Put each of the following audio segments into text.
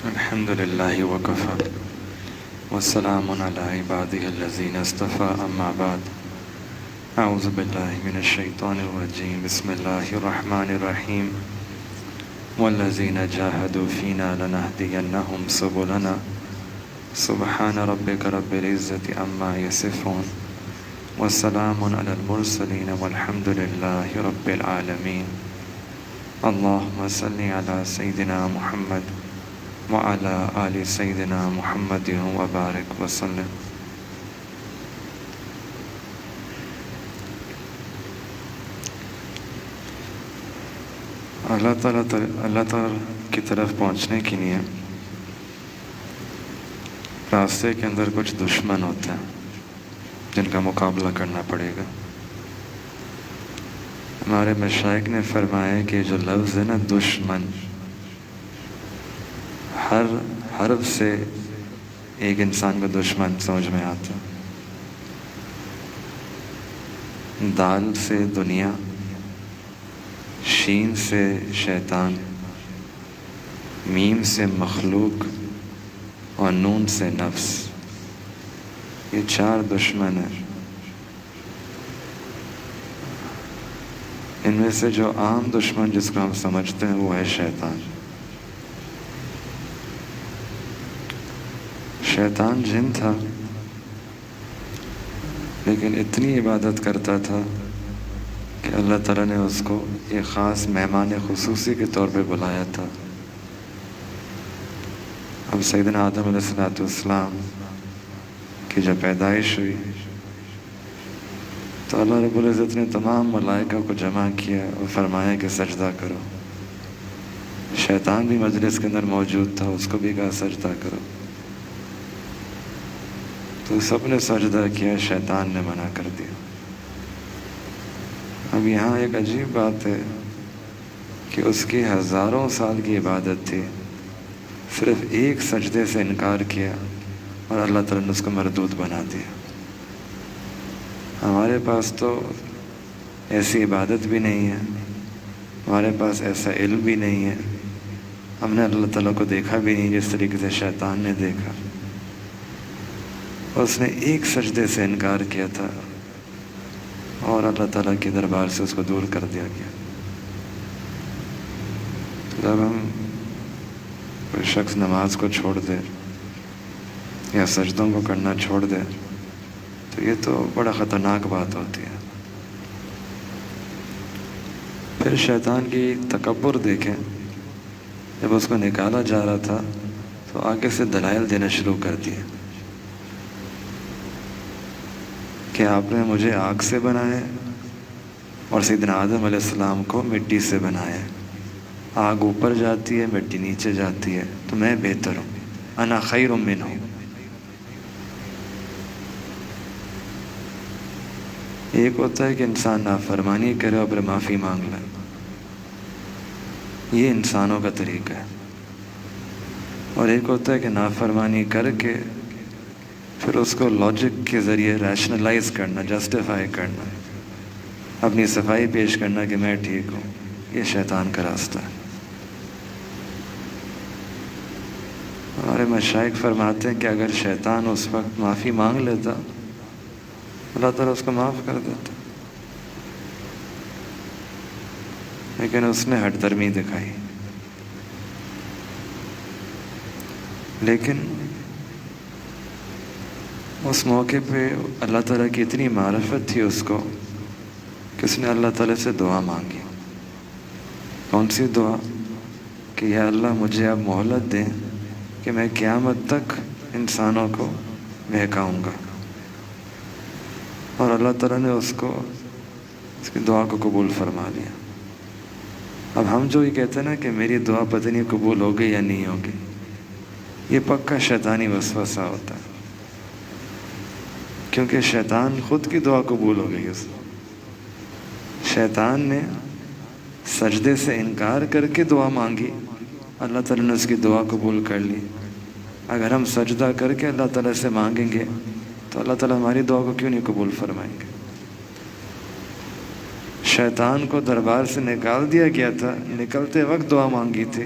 الحمد لله وكفى والسلام على عباده الذين اصطفى أما بعد أعوذ بالله من الشيطان الرجيم بسم الله الرحمن الرحيم والذين جاهدوا فينا لنهدينهم سبلنا سبحان ربك رب العزة عما يصفون والسلام على المرسلين والحمد لله رب العالمين اللهم صل على سيدنا محمد وعلى آل سيدنا محمد وبارك وسلم۔ اللہ تعالیٰ کی طرف پہنچنے کے لیے راستے کے اندر کچھ دشمن ہوتے ہیں جن کا مقابلہ کرنا پڑے گا۔ ہمارے مشائخ نے فرمایا کہ جو لفظ ہے نا دشمن، ہر حرف سے ایک انسان کو دشمن سمجھ میں آتا۔ دال سے دنیا، شین سے شیطان، میم سے مخلوق اور نون سے نفس، یہ چار دشمن ہیں۔ ان میں سے جو عام دشمن جس کو ہم سمجھتے ہیں وہ ہے شیطان۔ شیطان جن تھا لیکن اتنی عبادت کرتا تھا کہ اللہ تعالیٰ نے اس کو ایک خاص مہمان خصوصی کے طور پہ بلایا تھا۔ اب سیدنا آدم علیہ السلام کی جب پیدائش ہوئی تو اللہ رب العزت نے تمام ملائکہ کو جمع کیا اور فرمایا کہ سجدہ کرو۔ شیطان بھی مجلس کے اندر موجود تھا، اس کو بھی کہا سجدہ کرو، تو سب نے سجدہ کیا، شیطان نے منع کر دیا۔ اب یہاں ایک عجیب بات ہے کہ اس کی ہزاروں سال کی عبادت تھی، صرف ایک سجدے سے انکار کیا اور اللہ تعالیٰ نے اس کو مردود بنا دیا۔ ہمارے پاس تو ایسی عبادت بھی نہیں ہے، ہمارے پاس ایسا علم بھی نہیں ہے، ہم نے اللہ تعالیٰ کو دیکھا بھی نہیں جس طریقے سے شیطان نے دیکھا۔ اس نے ایک سجدے سے انکار کیا تھا اور اللہ تعالیٰ کے دربار سے اس کو دور کر دیا گیا۔ جب ہم کوئی شخص نماز کو چھوڑ دے یا سجدوں کو کرنا چھوڑ دے تو یہ تو بڑا خطرناک بات ہوتی ہے۔ پھر شیطان کی تکبر دیکھیں، جب اس کو نکالا جا رہا تھا تو آگے سے دلائل دینا شروع کر دیے کہ آپ نے مجھے آگ سے بنایا اور سیدنا آدم علیہ السلام کو مٹی سے بنایا۔ آگ اوپر جاتی ہے، مٹی نیچے جاتی ہے، تو میں بہتر ہوں، انا خیر منہ۔ ایک ہوتا ہے کہ انسان نافرمانی کرے اور پھر معافی مانگ لے، یہ انسانوں کا طریقہ ہے۔ اور ایک ہوتا ہے کہ نافرمانی کر کے پھر اس کو لاجک کے ذریعے ریشنلائز کرنا، جسٹیفائی کرنا، اپنی صفائی پیش کرنا کہ میں ٹھیک ہوں، یہ شیطان کا راستہ ہے۔ ہمارے مشائخ فرماتے ہیں کہ اگر شیطان اس وقت معافی مانگ لیتا اللہ تعالیٰ اس کو معاف کر دیتا، لیکن اس نے ہٹ درمی دکھائی۔ لیکن اس موقع پہ اللہ تعالیٰ کی اتنی معرفت تھی اس کو کہ اس نے اللہ تعالیٰ سے دعا مانگی۔ کون سی دعا؟ کہ یا اللہ مجھے اب مہلت دیں کہ میں قیامت تک انسانوں کو بہکاؤں گا۔ اور اللہ تعالیٰ نے اس کی دعا کو قبول فرما لیا۔ اب ہم جو یہ کہتے ہیں نا کہ میری دعا پتہ نہیں قبول ہوگی یا نہیں ہوگی، یہ پکا شیطانی وسوسہ ہوتا ہے، کیونکہ شیطان خود کی دعا قبول ہو گئی۔ شیطان نے سجدے سے انکار کر کے دعا مانگی، اللہ تعالیٰ نے اس کی دعا قبول کر لی۔ اگر ہم سجدہ کر کے اللہ تعالیٰ سے مانگیں گے تو اللہ تعالیٰ ہماری دعا کو کیوں نہیں قبول فرمائیں گے؟ شیطان کو دربار سے نکال دیا گیا تھا، نکلتے وقت دعا مانگی تھی،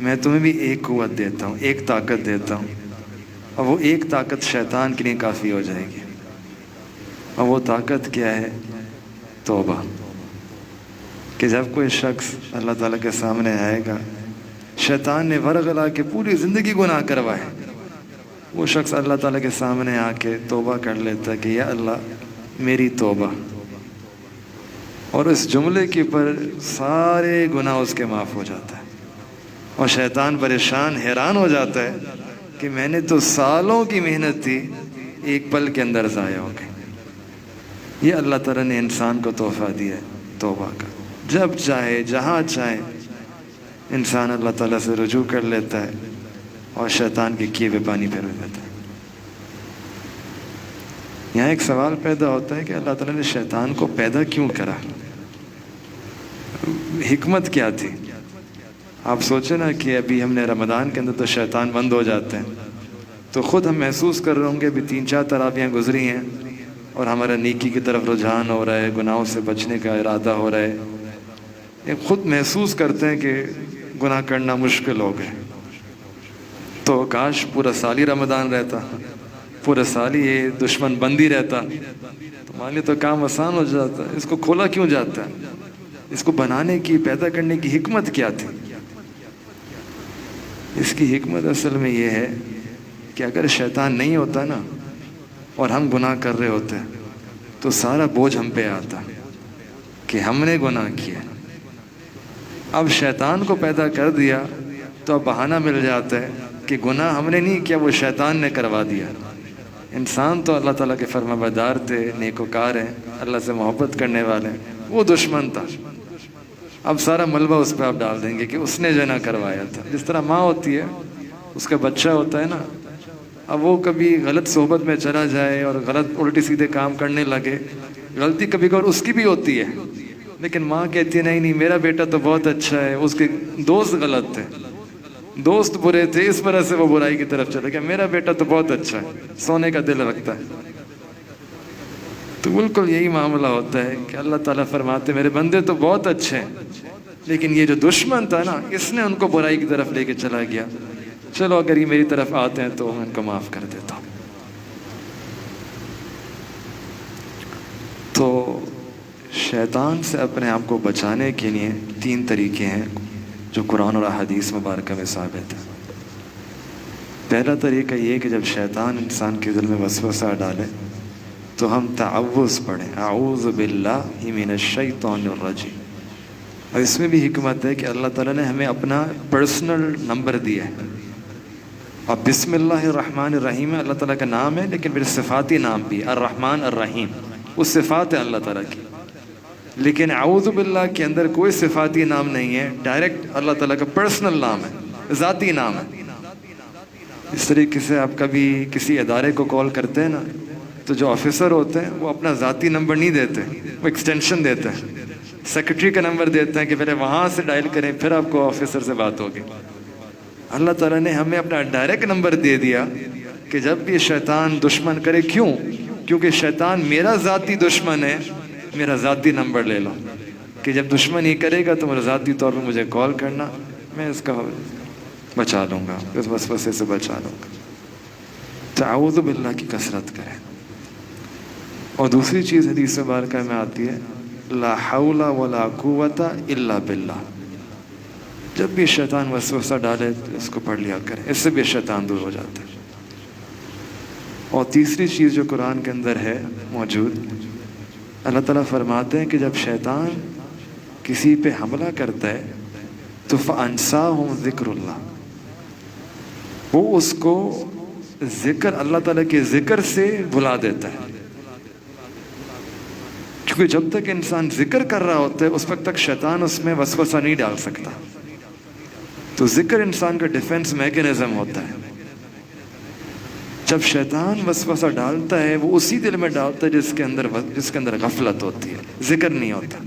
میں تمہیں بھی ایک قوت دیتا ہوں، ایک طاقت دیتا ہوں، اور وہ ایک طاقت شیطان کے لیے کافی ہو جائے گی۔ اور وہ طاقت کیا ہے؟ توبہ۔ کہ جب کوئی شخص اللہ تعالیٰ کے سامنے آئے گا، شیطان نے ورغلا کے پوری زندگی گناہ کروائے، وہ شخص اللہ تعالیٰ کے سامنے آ کے توبہ کر لیتا ہے کہ یا اللہ میری توبہ، اور اس جملے کے پر سارے گناہ اس کے معاف ہو جاتا ہے۔ اور شیطان پریشان حیران ہو جاتا ہے کہ میں نے تو سالوں کی محنت تھی، ایک پل کے اندر ضائع ہو گئی۔ یہ اللہ تعالیٰ نے انسان کو تحفہ دیا ہے توبہ کا۔ جب چاہے جہاں چاہے انسان اللہ تعالیٰ سے رجوع کر لیتا ہے اور شیطان کے کیے ہوئے پانی پھیر دیتا ہے۔ یہاں ایک سوال پیدا ہوتا ہے کہ اللہ تعالیٰ نے شیطان کو پیدا کیوں کرا؟ حکمت کیا تھی؟ آپ سوچیں نا کہ ابھی ہم نے رمضان کے اندر تو شیطان بند ہو جاتے ہیں، تو خود ہم محسوس کر رہے ہوں گے ابھی 3-4 تراویحیں گزری ہیں اور ہمارا نیکی کی طرف رجحان ہو رہا ہے، گناہوں سے بچنے کا ارادہ ہو رہا ہے، ایک خود محسوس کرتے ہیں کہ گناہ کرنا مشکل ہو گئے۔ تو کاش پورا سال ہی رمضان رہتا، پورا سال ہی یہ دشمن بندی رہتا، تو مان لیے تو کام آسان ہو جاتا۔ اس کو کھولا کیوں جاتا ہے؟ اس کو بنانے کی، پیدا کرنے کی حکمت کیا تھی؟ اس کی حکمت اصل میں یہ ہے کہ اگر شیطان نہیں ہوتا نا اور ہم گناہ کر رہے ہوتے تو سارا بوجھ ہم پہ آتا کہ ہم نے گناہ کیا۔ اب شیطان کو پیدا کر دیا تو اب بہانہ مل جاتا ہے کہ گناہ ہم نے نہیں کیا، وہ شیطان نے کروا دیا۔ انسان تو اللہ تعالیٰ کے فرما بردار تھے، نیکوکار ہیں، اللہ سے محبت کرنے والے ہیں، وہ دشمن تھا۔ اب سارا ملبہ اس پہ آپ ڈال دیں گے کہ اس نے جو نہ کروایا تھا۔ جس طرح ماں ہوتی ہے، اس کا بچہ ہوتا ہے نا، اب وہ کبھی غلط صحبت میں چلا جائے اور غلط الٹی سیدھے کام کرنے لگے، غلطی کبھی کبھار اس کی بھی ہوتی ہے، لیکن ماں کہتی ہے نہیں نہیں میرا بیٹا تو بہت اچھا ہے، اس کے دوست غلط تھے، دوست برے تھے، اس وجہ سے وہ برائی کی طرف چلا گیا، میرا بیٹا تو بہت اچھا ہے، سونے کا دل رکھتا ہے۔ تو بالکل یہی معاملہ ہوتا ہے کہ اللہ تعالیٰ فرماتے میرے بندے تو بہت اچھے ہیں، لیکن یہ جو دشمن تھا نا، اس نے ان کو برائی کی طرف لے کے چلا گیا۔ چلو اگر یہ میری طرف آتے ہیں تو میں ان کو معاف کر دیتا ہوں۔ تو شیطان سے اپنے آپ کو بچانے کے لیے 3 طریقے ہیں جو قرآن اور احادیث مبارکہ میں ثابت ہے۔ پہلا طریقہ یہ کہ جب شیطان انسان کے دل میں وسوسہ ڈالے تو ہم تعوذ پڑھیں، اعوذ باللہ من الشیطان الرجیم۔ اور اس میں بھی حکمت ہے کہ اللہ تعالیٰ نے ہمیں اپنا پرسنل نمبر دیا ہے، اور بسم اللہ الرحمن الرحیم اللہ تعالیٰ کا نام ہے، لیکن پھر صفاتی نام بھی الرحمن الرحیم، وہ صفات ہے اللہ تعالیٰ کی، لیکن اعوذ باللہ کے اندر کوئی صفاتی نام نہیں ہے، ڈائریکٹ اللہ تعالیٰ کا پرسنل نام ہے، ذاتی نام ہے۔ اس طریقے سے آپ کبھی کسی ادارے کو کال کرتے ہیں نا، تو جو آفیسر ہوتے ہیں وہ اپنا ذاتی نمبر نہیں دیتے، وہ ایکسٹینشن دیتے ہیں، سیکرٹری کا نمبر دیتے ہیں کہ پہلے وہاں سے ڈائل کریں پھر آپ کو آفیسر سے بات ہوگی۔ اللہ تعالیٰ نے ہمیں اپنا ڈائریکٹ نمبر دے دیا کہ جب بھی شیطان دشمن کرے، کیوں؟ کیونکہ شیطان میرا ذاتی دشمن ہے، میرا ذاتی نمبر لے لو کہ جب دشمن ہی کرے گا تو میرا ذاتی طور پہ مجھے کال کرنا، میں اس کا بچا لوں گا، اس وسوسے سے بچا لوں گا۔ تعوذ باللہ کی کثرت کریں۔ اور دوسری چیز حدیث مبارکہ میں آتی ہے لا حول ولا قوت الا باللہ۔ جب بھی شیطان وسوسہ ڈالے تو اس کو پڑھ لیا کریں، اس سے بھی شیطان دور ہو جاتا ہے۔ اور تیسری چیز جو قرآن کے اندر ہے موجود، اللہ تعالیٰ فرماتے ہیں کہ جب شیطان کسی پہ حملہ کرتا ہے تو فَأَنْسَاهُمْ ذِكْرُ اللَّهِ، وہ اس کو ذکر، اللہ تعالیٰ کے ذکر سے بھلا دیتا ہے، کیونکہ جب تک انسان ذکر کر رہا ہوتا ہے اس وقت تک شیطان اس میں وسوسہ نہیں ڈال سکتا۔ تو ذکر انسان کا ڈیفنس میکینزم ہوتا ہے۔ جب شیطان وسوسہ ڈالتا ہے وہ اسی دل میں ڈالتا ہے جس کے اندر غفلت ہوتی ہے، ذکر نہیں ہوتا۔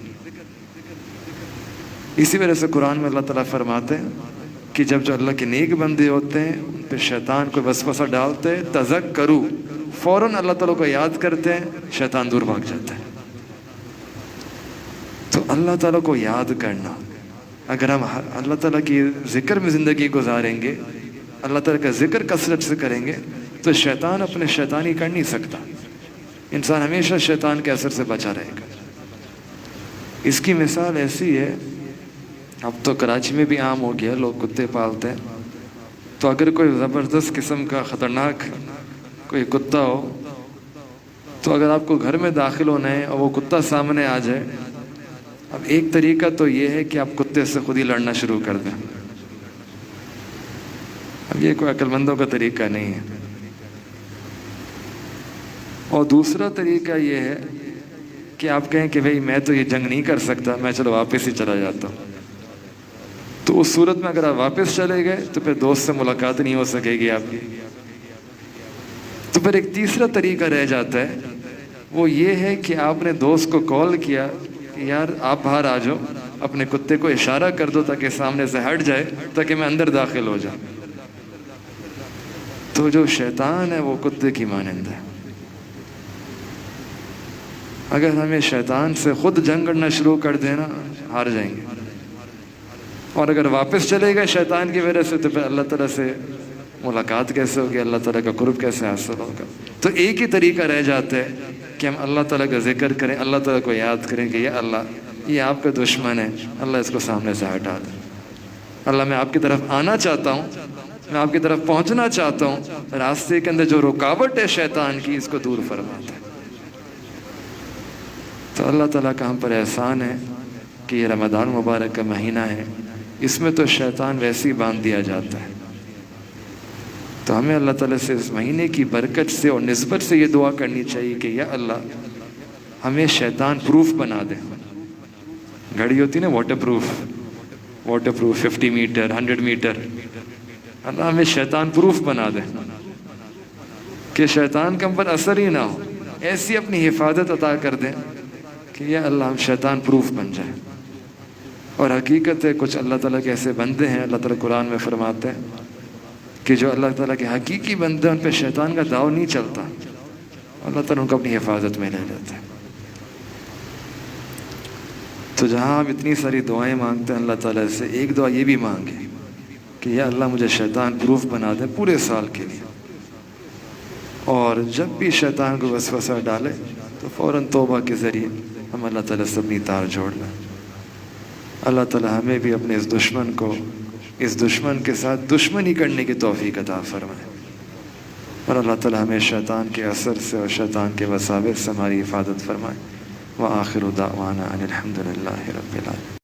اسی وجہ سے قرآن میں اللہ تعالیٰ فرماتے ہیں کہ جب جو اللہ کے نیک بندے ہوتے ہیں ان پہ شیطان کو وسوسہ ڈالتے ہیں، تذکروا، فوراً اللہ تعالیٰ کو یاد کرتے ہیں، شیطان دور بھاگ جاتا ہے۔ تو اللہ تعالیٰ کو یاد کرنا، اگر ہم اللہ تعالیٰ کی ذکر میں زندگی گزاریں گے، اللہ تعالیٰ کا ذکر کثرت سے کریں گے، تو شیطان اپنے شیطانی کر نہیں سکتا، انسان ہمیشہ شیطان کے اثر سے بچا رہے گا۔ اس کی مثال ایسی ہے، اب تو کراچی میں بھی عام ہو گیا، لوگ کتے پالتے ہیں، تو اگر کوئی زبردست قسم کا خطرناک کوئی کتا ہو، تو اگر آپ کو گھر میں داخل ہونا ہے اور وہ کتا سامنے آ جائے، اب ایک طریقہ تو یہ ہے کہ آپ کتے سے خود ہی لڑنا شروع کر دیں۔ اب یہ کوئی عقل مندوں کا طریقہ نہیں ہے۔ اور دوسرا طریقہ یہ ہے کہ آپ کہیں کہ بھئی میں تو یہ جنگ نہیں کر سکتا، میں چلو واپس ہی چلا جاتا ہوں۔ تو اس صورت میں اگر آپ واپس چلے گئے تو پھر دوست سے ملاقات نہیں ہو سکے گی آپ کی۔ تو پھر ایک تیسرا طریقہ رہ جاتا ہے، وہ یہ ہے کہ آپ نے دوست کو کال کیا کہ یار آپ باہر آ جاؤ، اپنے کتے کو اشارہ کر دو تاکہ سامنے سے ہٹ جائے، تاکہ میں اندر داخل ہو جاؤں۔ تو جو شیطان ہے وہ کتے کی مانند ہے۔ اگر ہمیں شیطان سے خود جنگ کرنا شروع کر دینا، ہار جائیں گے۔ اور اگر واپس چلے گئے شیطان کی وجہ سے، تو پھر اللہ تعالیٰ سے ملاقات کیسے ہوگی، اللہ تعالیٰ کا قرب کیسے حاصل ہوگا؟ تو ایک ہی طریقہ رہ جاتا ہے کہ ہم اللہ تعالیٰ کا ذکر کریں، اللہ تعالیٰ کو یاد کریں کہ یا اللہ یہ آپ کا دشمن ہے، اللہ اس کو سامنے سے ہٹا دے۔ اللہ میں آپ کی طرف آنا چاہتا ہوں، میں آپ کی طرف پہنچنا چاہتا ہوں، راستے کے اندر جو رکاوٹ ہے شیطان کی، اس کو دور فرما دے۔ تو اللہ تعالیٰ کا ہم پر احسان ہے کہ یہ رمضان مبارک کا مہینہ ہے، اس میں تو شیطان ویسے ہی باندھ دیا جاتا ہے۔ تو ہمیں اللہ تعالیٰ سے اس مہینے کی برکت سے اور نسبت سے یہ دعا کرنی چاہیے کہ یا اللہ ہمیں شیطان پروف بنا دے۔ گھڑی ہوتی نا واٹر پروف 50 میٹر 100 میٹر، اللہ ہمیں شیطان پروف بنا دے کہ شیطان کا ہم پر اثر ہی نہ ہو، ایسی اپنی حفاظت عطا کر دیں کہ یا اللہ ہم شیطان پروف بن جائیں۔ اور حقیقت ہے کچھ اللہ تعالیٰ کے ایسے بندے ہیں، اللہ تعالیٰ قرآن میں فرماتے ہیں کہ جو اللہ تعالیٰ کے حقیقی بندے ہیں ان پہ شیطان کا داؤ نہیں چلتا، اللہ تعالیٰ ان کو اپنی حفاظت میں لے لیتے ہیں۔ تو جہاں ہم اتنی ساری دعائیں مانگتے ہیں اللہ تعالیٰ سے، ایک دعا یہ بھی مانگے کہ یا اللہ مجھے شیطان پروف بنا دے پورے سال کے لیے، اور جب بھی شیطان کو وسوسہ ڈالے تو فوراً توبہ کے ذریعے ہم اللہ تعالیٰ سے اپنی تار جوڑ لیں۔ اللہ تعالیٰ ہمیں بھی اپنے اس دشمن کے ساتھ دشمنی کرنے کی توفیق عطا فرمائے، اور اللہ تعالیٰ ہمیں شیطان کے اثر سے اور شیطان کے وساوس سے ہماری حفاظت فرمائے۔ وآخر دعوانا ان الحمد للہ رب العالمین۔